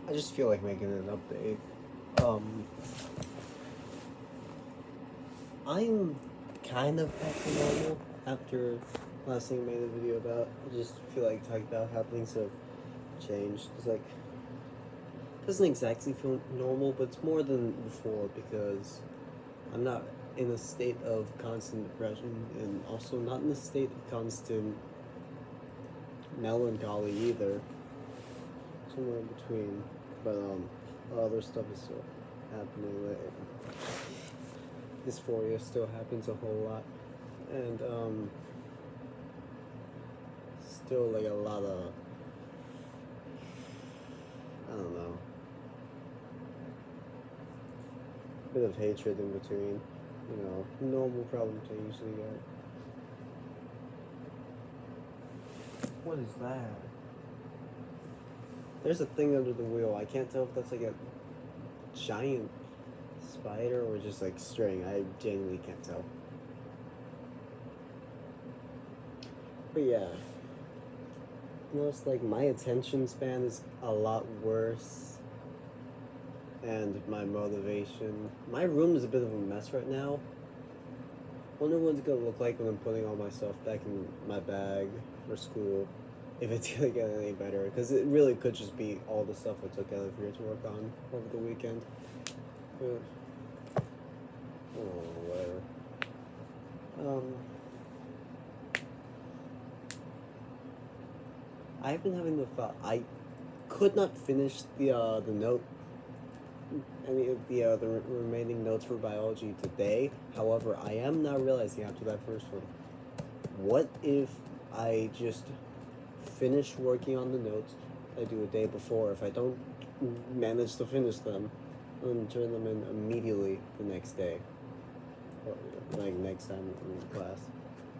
I just feel like making an update. Um, I'm kind of back to normal after last thing I made a video about. I just feel like talking about how things have changed. It's like, it doesn't exactly feel normal, but it's more than before because I'm not in a state of constant depression and also not in a state of constant melancholy either. Somewhere in between. But other stuff is still happening. Like, dysphoria still happens a whole lot, and still like a lot of, I don't know, bit of hatred in between. You know, normal problems I usually get. What is that? There's a thing under the wheel. I can't tell if that's like a giant spider or just like string. I genuinely can't tell. But yeah, almost like my attention span is a lot worse, and my motivation. My room is a bit of a mess right now. Wonder what it's gonna look like when I'm putting all my stuff back in my bag for school. If it's gonna get any better, because it really could just be all the stuff I took out of here to work on over the weekend. But, oh, whatever. I've been having the thought I could not finish the note, any of the remaining notes for biology today. However, I am now realizing after that first one, what if I just finish working on the notes I do a day before? If I don't manage to finish them, and turn them in immediately the next day, or like next time in class,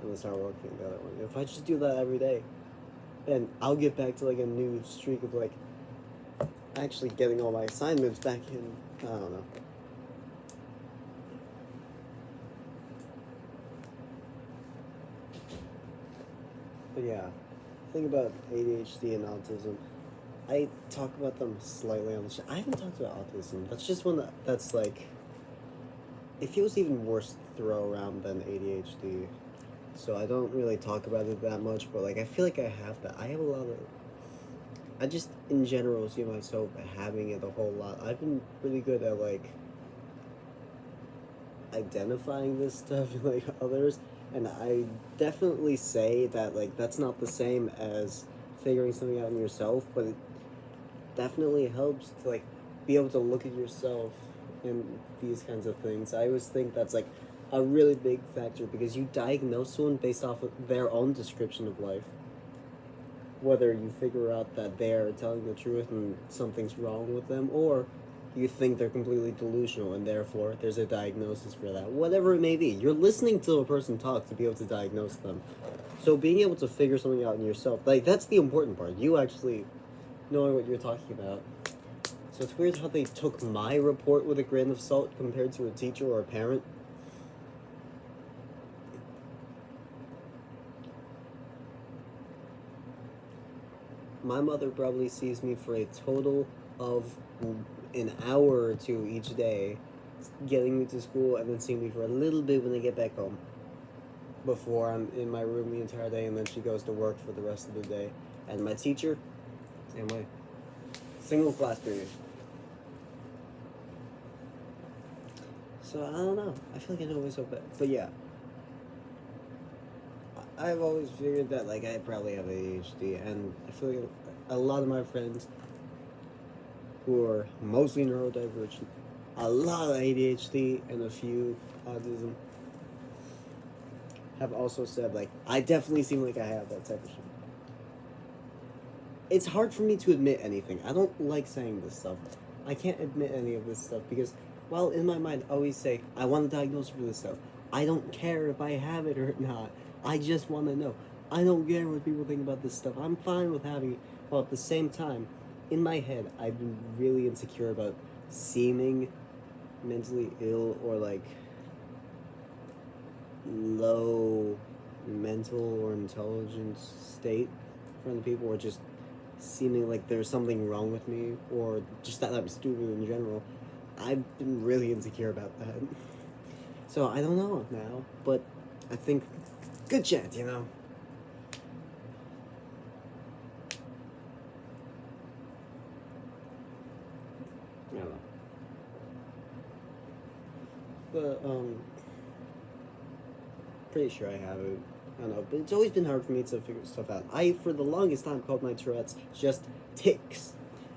and then start working the other one. If I just do that every day, then I'll get back to like a new streak of like actually getting all my assignments back in. I don't know. But yeah, think about ADHD and autism. I talk about them slightly on the show. I haven't talked about autism. That's just one that's like, it feels even worse to throw around than ADHD. So I don't really talk about it that much, but like I feel like I have that. I have a lot of, I just in general see myself having it a whole lot. I've been really good at like identifying this stuff in like others, and I definitely say that like that's not the same as figuring something out in yourself, but it definitely helps to like be able to look at yourself in these kinds of things. I always think that's like a really big factor because you diagnose someone based off of their own description of life. Whether you figure out that they're telling the truth and something's wrong with them, or you think they're completely delusional and therefore there's a diagnosis for that. Whatever it may be, you're listening to a person talk to be able to diagnose them. So being able to figure something out in yourself, like that's the important part. You actually knowing what you're talking about. So it's weird how they took my report with a grain of salt compared to a teacher or a parent. My mother probably sees me for a total of an hour or two each day, getting me to school and then seeing me for a little bit when I get back home. Before I'm in my room the entire day, and then she goes to work for the rest of the day. And my teacher, same way. Single class period. So I don't know. I feel like I know myself better. But yeah. I've always figured that like I probably have ADHD, and I feel like a lot of my friends who are mostly neurodivergent, a lot of ADHD and a few autism, have also said like I definitely seem like I have that type of shit. It's hard for me to admit anything. I don't like saying this stuff. I can't admit any of this stuff because while in my mind I always say I want to diagnose for this stuff, I don't care if I have it or not. I just want to know. I don't care what people think about this stuff. I'm fine with having it. While at the same time, in my head, I've been really insecure about seeming mentally ill or like low mental or intelligence state from the people, or just seeming like there's something wrong with me or just that I'm stupid in general. I've been really insecure about that. So I don't know now, but I think good chance, you know. I don't know. But pretty sure I have it. I don't know, but it's always been hard for me to figure stuff out. I, for the longest time, called my Tourette's just tics,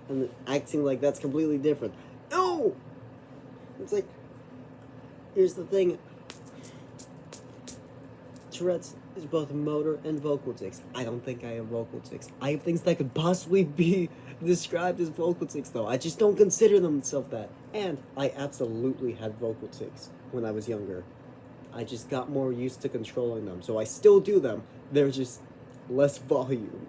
and acting like that's completely different. No! It's like, here's the thing. Tourette's is both motor and vocal tics. I don't think I have vocal tics. I have things that could possibly be described as vocal tics, though. I just don't consider themselves that. And I absolutely had vocal tics when I was younger. I just got more used to controlling them. So I still do them. They're just less volume.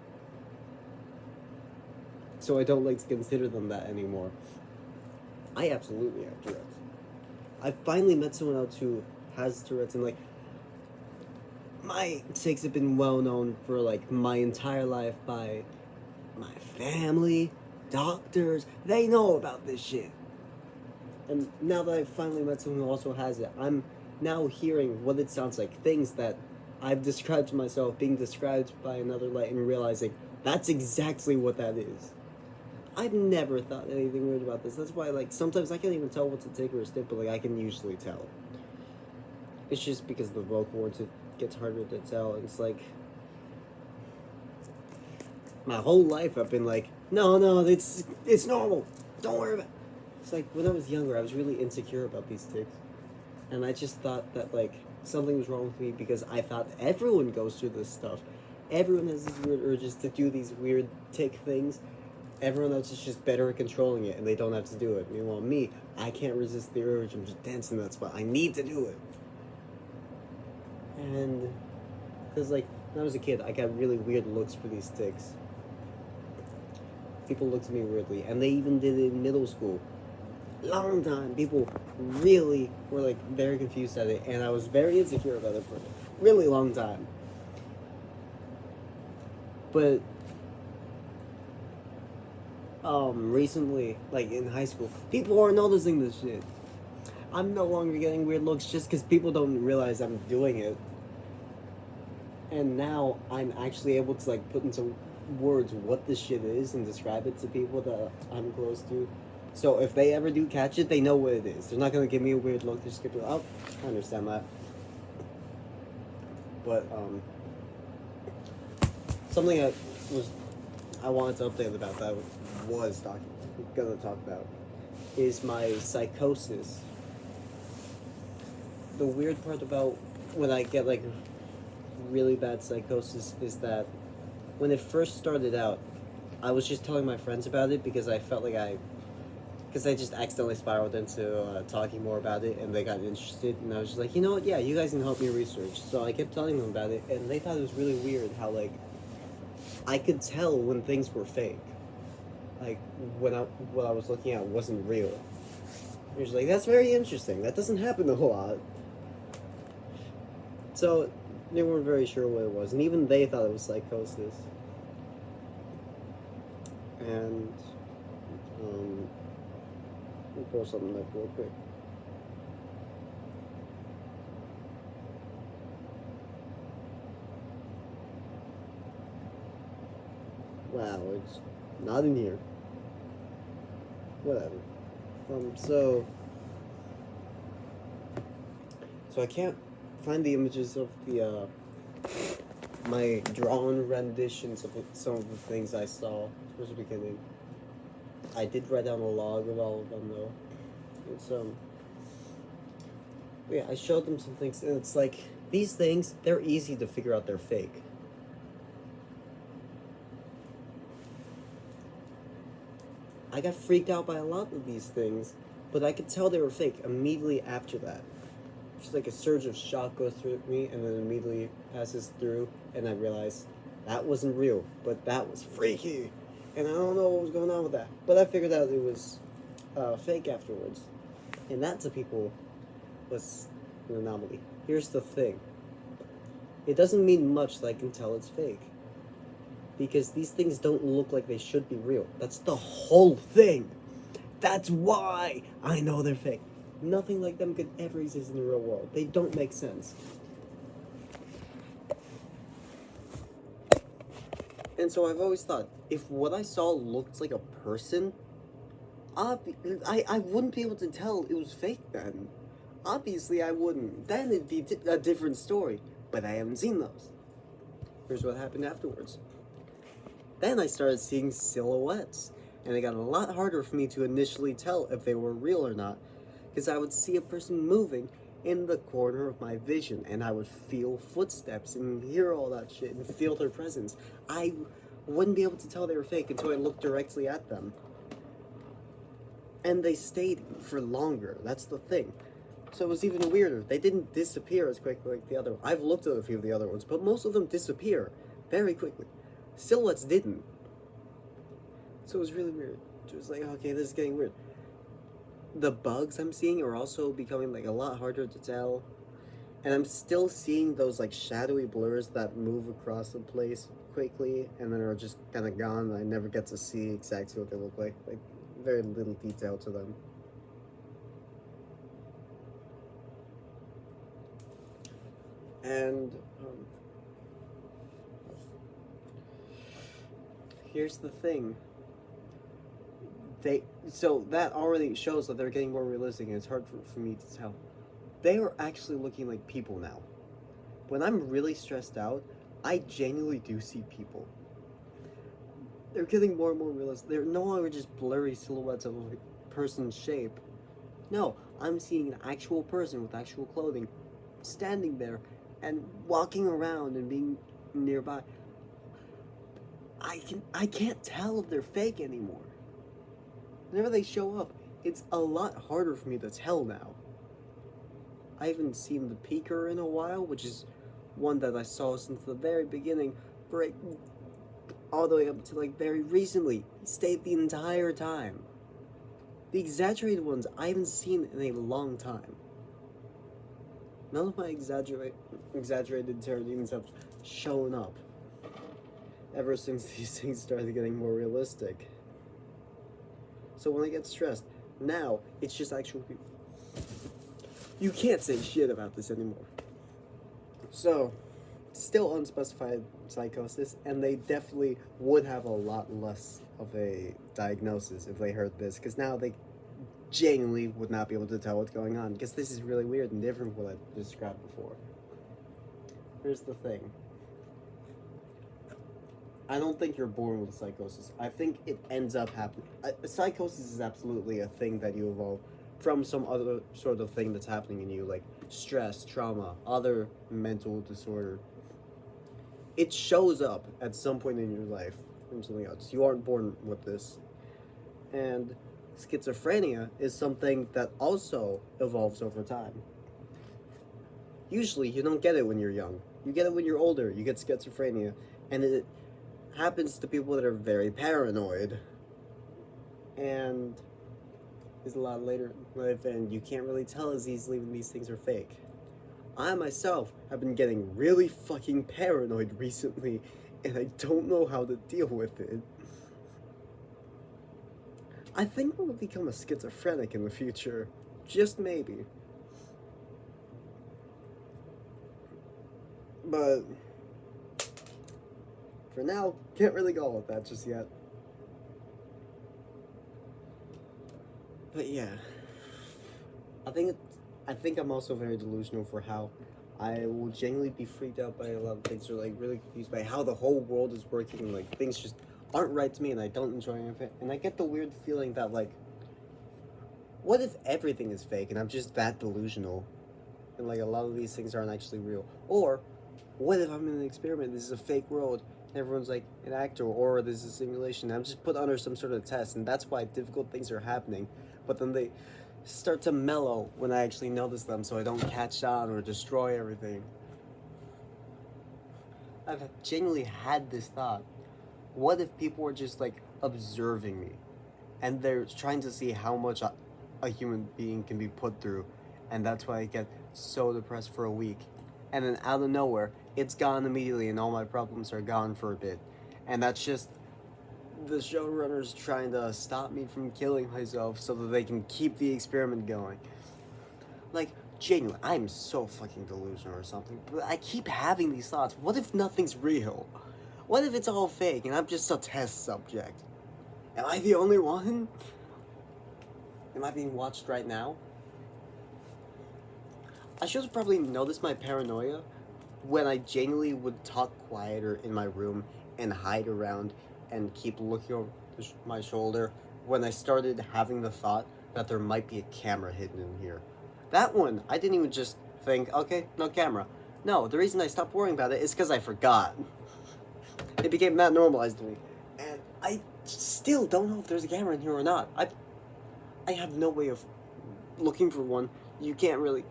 So I don't like to consider them that anymore. I absolutely have Tourette's. I finally met someone else who has Tourette's, and like, my tics have been well known for like my entire life by my family, doctors. They know about this shit. And now that I've finally met someone who also has it, I'm now hearing what it sounds like. Things that I've described to myself being described by another light and realizing that's exactly what that is. I've never thought anything weird about this. That's why, like, sometimes I can't even tell what's a tick or a snip, but like I can usually tell. It's just because the vocal words, it gets harder to tell. It's like my whole life I've been like, no, it's normal. Don't worry about it. It's like when I was younger, I was really insecure about these tics, and I just thought that like something was wrong with me because I thought everyone goes through this stuff. Everyone has these weird urges to do these weird tick things. Everyone else is just better at controlling it, and they don't have to do it. Meanwhile, me, I can't resist the urge. I'm just dancing that spot. I need to do it. And because like when I was a kid, I got really weird looks for these tics. People looked at me weirdly, and they even did it in middle school. Long time, people really were like very confused at it, and I was very insecure about it for a really long time. But recently, like in high school, people are noticing this shit. I'm no longer getting weird looks just because people don't realize I'm doing it. And now I'm actually able to like put into words what this shit is and describe it to people that I'm close to. So if they ever do catch it, they know what it is. They're not gonna give me a weird look. They're just gonna be like, oh, I understand that. But something I wanted to update about that gonna talk about is my psychosis. The weird part about when I get like really bad psychosis is that when it first started out, I was just telling my friends about it because I felt like because I just accidentally spiraled into talking more about it, and they got interested, and I was just like, you know what, yeah, you guys can help me research. So I kept telling them about it, and they thought it was really weird how like I could tell when things were fake, like when what I was looking at wasn't real. It was like, that's very interesting. That doesn't happen a lot. So they weren't very sure what it was, and even they thought it was psychosis. And let me pull something up real quick. Wow, it's not in here. Whatever. So I can't find the images of the my drawn renditions of some of the things I saw towards the beginning. I did write down a log of all of them though. It's yeah, I showed them some things, and it's like these things, they're easy to figure out they're fake. I got freaked out by a lot of these things, but I could tell they were fake immediately after that. Just like a surge of shock goes through me, and then immediately passes through, and I realize that wasn't real, but that was freaky, and I don't know what was going on with that. But I figured out it was fake afterwards, and that to people was an anomaly. Here's the thing: it doesn't mean much that I can tell it's fake. because these things don't look like they should be real. That's the whole thing. That's why I know they're fake. Nothing like them could ever exist in the real world. They don't make sense. And so I've always thought, if what I saw looked like a person, I wouldn't be able to tell it was fake then. Obviously, I wouldn't. Then it'd be a different story. But I haven't seen those. Here's what happened afterwards. Then I started seeing silhouettes. And it got a lot harder for me to initially tell if they were real or not. Because I would see a person moving in the corner of my vision. And I would feel footsteps and hear all that shit and feel their presence. I wouldn't be able to tell they were fake until I looked directly at them. And they stayed for longer. That's the thing. So it was even weirder. They didn't disappear as quickly like the other one. I've looked at a few of the other ones, but most of them disappear very quickly. Silhouettes didn't. So it was really weird. It was like, okay, this is getting weird. The bugs I'm seeing are also becoming like a lot harder to tell. And I'm still seeing those like shadowy blurs that move across the place quickly and then are just kind of gone. I never get to see exactly what they look like. Like, very little detail to them. And here's the thing. So that already shows that they're getting more realistic, and it's hard for me to tell. They are actually looking like people now. When I'm really stressed out, I genuinely do see people. They're getting more and more realistic. They're no longer just blurry silhouettes of a person's shape. No, I'm seeing an actual person with actual clothing standing there and walking around and being nearby. I can't tell if they're fake anymore. Whenever they show up, it's a lot harder for me to tell now. I haven't seen the Peeker in a while, which is one that I saw since the very beginning, right all the way up to like very recently. He stayed the entire time. The exaggerated ones I haven't seen in a long time. None of my exaggerated terror demons have shown up ever since these things started getting more realistic. So when I get stressed, now it's just actual people. You can't say shit about this anymore. So, still unspecified psychosis, and they definitely would have a lot less of a diagnosis if they heard this, because now they genuinely would not be able to tell what's going on, because this is really weird and different from what I described before. Here's the thing. I don't think you're born with psychosis. I think it ends up happening. Psychosis is absolutely a thing that you evolve from some other sort of thing that's happening in you, like stress, trauma, other mental disorder. It shows up at some point in your life from something else. You aren't born with this. And schizophrenia is something that also evolves over time. Usually, you don't get it when you're young. You get it when you're older. You get schizophrenia. And it happens to people that are very paranoid. And is a lot later in life, and you can't really tell as easily when these things are fake. I myself have been getting really fucking paranoid recently, and I don't know how to deal with it. I think I'm gonna become a schizophrenic in the future. Just maybe. But for now, can't really go with that just yet. But yeah, I think I'm also very delusional for how I will genuinely be freaked out by a lot of things, or like really confused by how the whole world is working. Like things just aren't right to me, and I don't enjoy any of it. And I get the weird feeling that like, what if everything is fake and I'm just that delusional, and like a lot of these things aren't actually real? Or what if I'm in an experiment? This is a fake world. Everyone's like an actor, or this is a simulation. I'm just put under some sort of test, and that's why difficult things are happening. But then they start to mellow when I actually notice them, so I don't catch on or destroy everything. I've genuinely had this thought. What if people were just like observing me, and they're trying to see how much a human being can be put through, and that's why I get so depressed for a week, and then out of nowhere, it's gone immediately, and all my problems are gone for a bit, And that's just the showrunners trying to stop me from killing myself so that they can keep the experiment going. Like, genuinely, I'm so fucking delusional or something, but I keep having these thoughts. What if nothing's real? What if it's all fake and I'm just a test subject? Am I the only one? Am I being watched right now? I should have probably noticed my paranoia when I genuinely would talk quieter in my room and hide around and keep looking over my shoulder when I started having the thought that there might be a camera hidden in here. That one, I didn't even just think, okay, no camera. No, the reason I stopped worrying about it is because I forgot. It became that normalized to me. And I still don't know if there's a camera in here or not. I have no way of looking for one. You can't really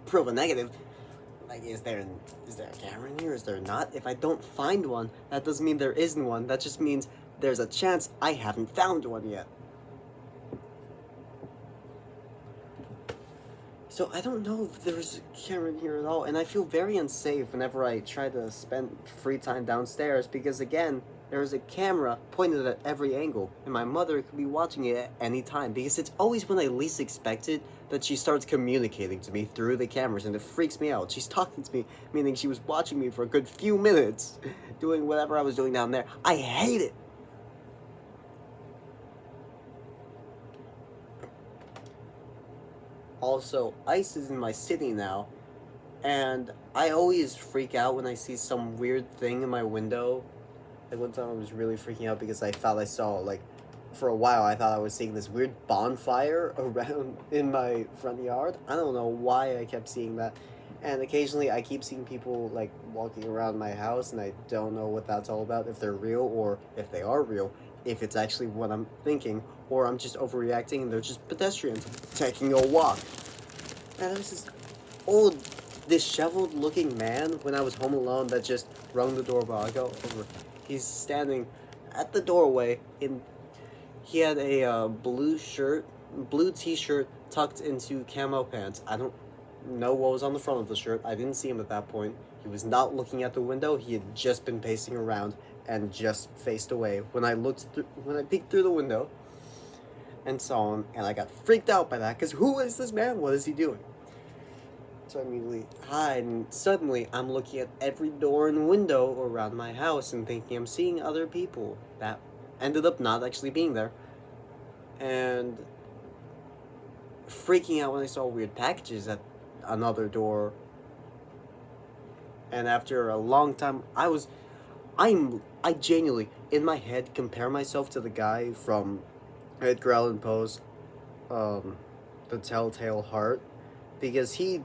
prove a negative. Like, is there a camera in here? Is there not? If I don't find one, that doesn't mean there isn't one. That just means there's a chance I haven't found one yet. So I don't know if there's a camera in here at all, and I feel very unsafe whenever I try to spend free time downstairs because, again, there's a camera pointed at every angle, and my mother could be watching it at any time because it's always when I least expect it that she starts communicating to me through the cameras, and it freaks me out. She's talking to me, meaning she was watching me for a good few minutes, doing whatever I was doing down there. I hate it! Also, ICE is in my city now, and I always freak out when I see some weird thing in my window. Like, one time I was really freaking out because I thought I saw, like, for a while I thought I was seeing this weird bonfire around in my front yard. I don't know why I kept seeing that. And occasionally I keep seeing people, like, walking around my house, and I don't know what that's all about, if they're real or if they are real, if it's actually what I'm thinking, or I'm just overreacting and they're just pedestrians taking a walk. And there's this old, disheveled looking man when I was home alone that just rung the doorbell. I go over. He's standing at the doorway he had a blue t-shirt tucked into camo pants. I don't know what was on the front of the shirt. I didn't see him at that point. He was not looking at the window. He had just been pacing around and just faced away when I peeked through the window and saw him, and I got freaked out by that because who is this man? What is he doing? So I immediately hide, and suddenly I'm looking at every door and window around my house and thinking I'm seeing other people that ended up not actually being there, and freaking out when I saw weird packages at another door. And after a long time, I genuinely, in my head, compare myself to the guy from Edgar Allan Poe's The Telltale Heart, because he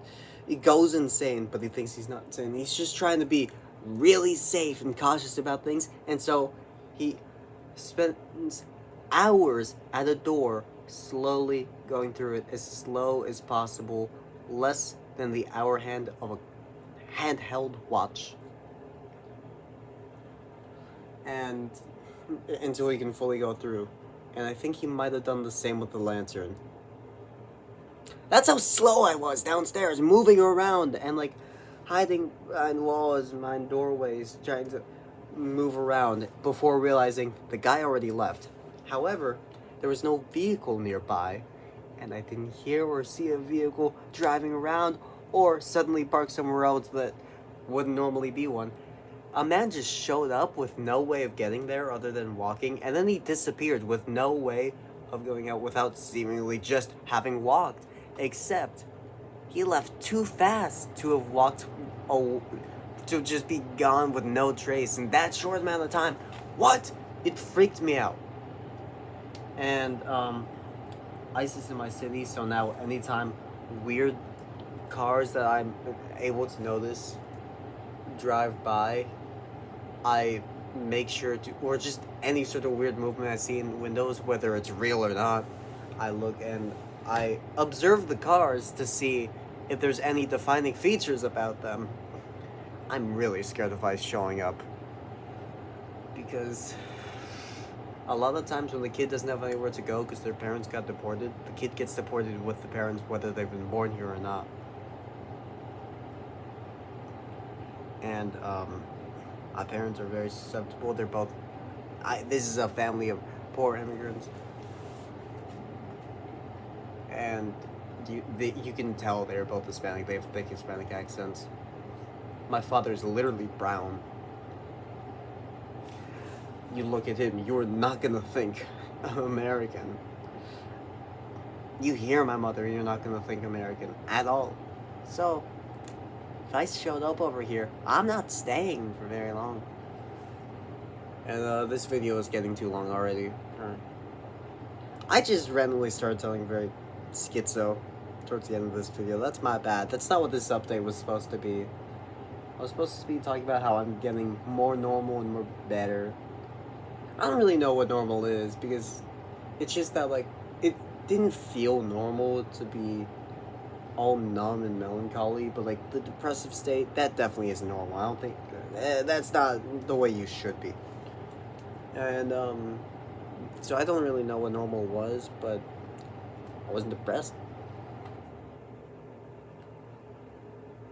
goes insane, but he thinks he's not insane. He's just trying to be really safe and cautious about things, and so he spends hours at a door, slowly going through it as slow as possible, less than the hour hand of a handheld watch, and until he can fully go through. And I think he might have done the same with the lantern. That's how slow I was downstairs, moving around and, like, hiding behind walls and behind doorways, trying to move around before realizing the guy already left. However, there was no vehicle nearby, and I didn't hear or see a vehicle driving around or suddenly park somewhere else that wouldn't normally be one. A man just showed up with no way of getting there other than walking, and then he disappeared with no way of going out without seemingly just having walked. Except, he left too fast to have walked, to just be gone with no trace in that short amount of time. What? It freaked me out. And, ICE is in my city, so now anytime weird cars that I'm able to notice drive by, I make sure to, or just any sort of weird movement I see in windows, whether it's real or not, I look and I observe the cars to see if there's any defining features about them. I'm really scared of ICE showing up, because a lot of times when the kid doesn't have anywhere to go because their parents got deported, the kid gets deported with the parents whether they've been born here or not. And My parents are very susceptible. They're both. This is a family of poor immigrants, and you can tell they're both Hispanic. They have thick Hispanic accents. My father's literally brown. You look at him, you're not gonna think American. You hear my mother, you're not gonna think American at all. So, if I showed up over here, I'm not staying for very long. And this video is getting too long already. I just randomly started telling very schizo towards the end of this video. That's my bad. That's not what this update was supposed to be. I was supposed to be talking about how I'm getting more normal and more better. I don't really know what normal is, because it's just that, like, it didn't feel normal to be all numb and melancholy, but, like, the depressive state, that definitely isn't normal. I don't think, that's not the way you should be. And, so I don't really know what normal was, but I wasn't depressed.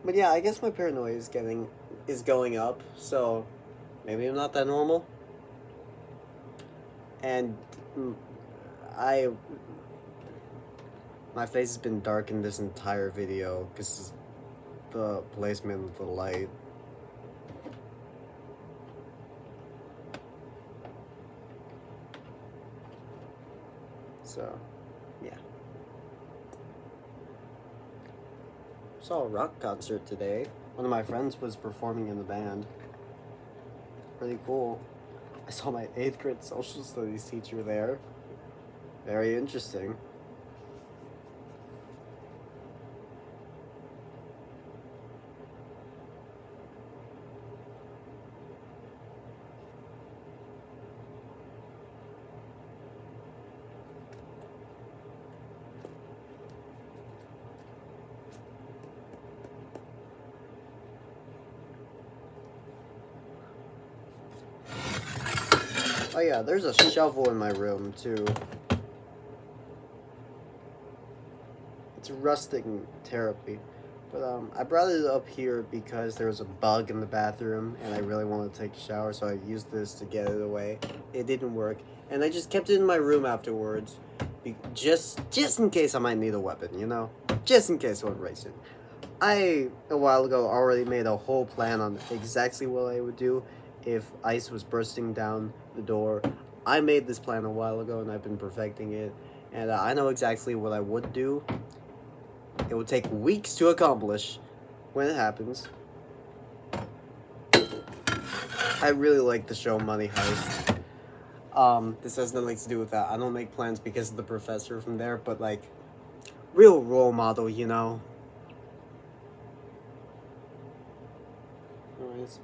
But yeah, I guess my paranoia is going up, so maybe I'm not that normal. And my face has been darkened this entire video because the placement of the light. So, yeah. Saw a rock concert today. One of my friends was performing in the band. Pretty cool. I saw my 8th grade social studies teacher there. Very interesting. Oh yeah, there's a shovel in my room too. It's rusting terribly. But I brought it up here because there was a bug in the bathroom and I really wanted to take a shower, so I used this to get it away. It didn't work, and I just kept it in my room afterwards, just in case I might need a weapon, you know? Just in case I would race it. I, a while ago, already made a whole plan on exactly what I would do if ice was bursting down the door. I made this plan a while ago and I've been perfecting it, and I know exactly what I would do. It would take weeks to accomplish when it happens. I really like the show Money Heist. This has nothing to do with that. I don't make plans because of the professor from there, but like, real role model, you know? Anyways.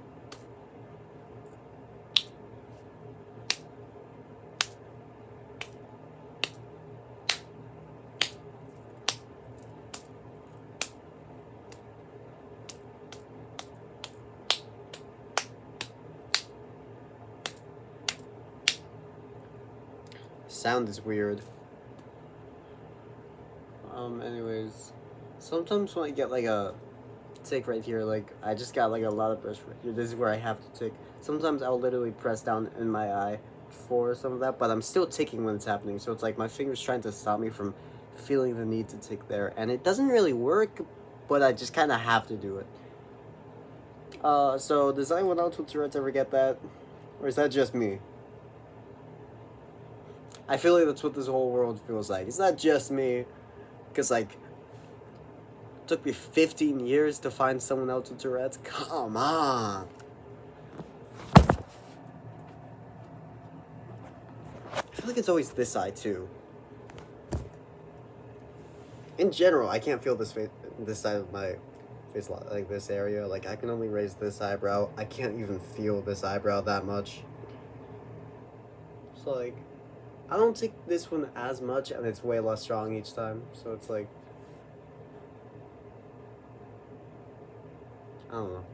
Sound is weird. Anyways, sometimes when I get like a tick right here, like I just got like a lot of pressure right here. This is where I have to tick. Sometimes I'll literally press down in my eye for some of that, but I'm still ticking when it's happening. So it's like my finger's trying to stop me from feeling the need to tick there, and it doesn't really work, but I just kind of have to do it. So does anyone else with Tourette's ever get that, or is that just me? I feel like that's what this whole world feels like. It's not just me. Because, like, it took me 15 years to find someone else with Tourette's. Come on. I feel like it's always this side, too. In general, I can't feel this side of my face, like this area. Like, I can only raise this eyebrow. I can't even feel this eyebrow that much. So, like, I don't take this one as much, and it's way less strong each time, so it's like, I don't know.